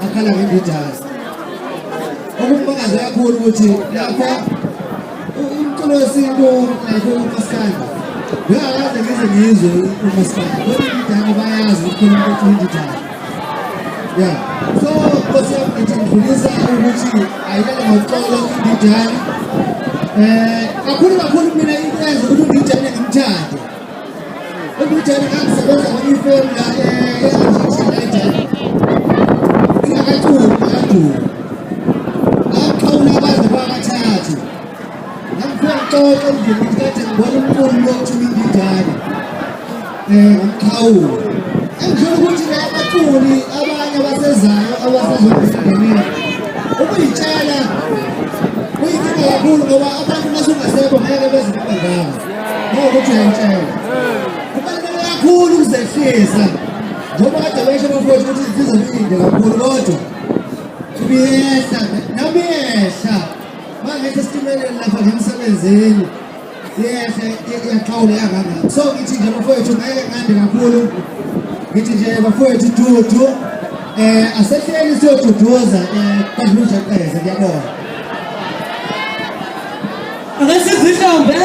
akhala ngendijazi okumbakazi kakhulu ukuthi lapha umculo wesintu like umaskandi ngiyakaze ngize ngizwe umaskandi kodwa indaba bayazi ukuthi indijazi yeah so bese ngidlulisa ukuthi ayilale ngoxolo indijazi kakhulu mina iyenza ukuthi indijane ngimthande indijane kangisebenza ngifeni la e-Argentina Akawula abaze bakathathu ngimfexoxa endlini ngithathe ngibona umqulu lokuthi indijane ngomkhawulo engizwe ukuthi la abaculi abanye abasezayo abasezobhekene ukuyitshela kuyinkinga kakhulu ngoba abantu masungasekho ngeke beziqonde ngawo ngokuthi uyayitshela kubaluleke kakhulu ukuzehlisa njengoba kade besho bafowethu ukuthi sizolinde kakhulu kodwa kubiyehla nabiyehla mangeke sitimelele lapha ngemsebenzini yehla iyaqhawula kangaka so ngithi nje bafowethu ngeke ngande kakhulu ngithi nje bafowethu dudu asehleli siyoduduza kwaZulu Jaqeza ngiyabona akasizihlombe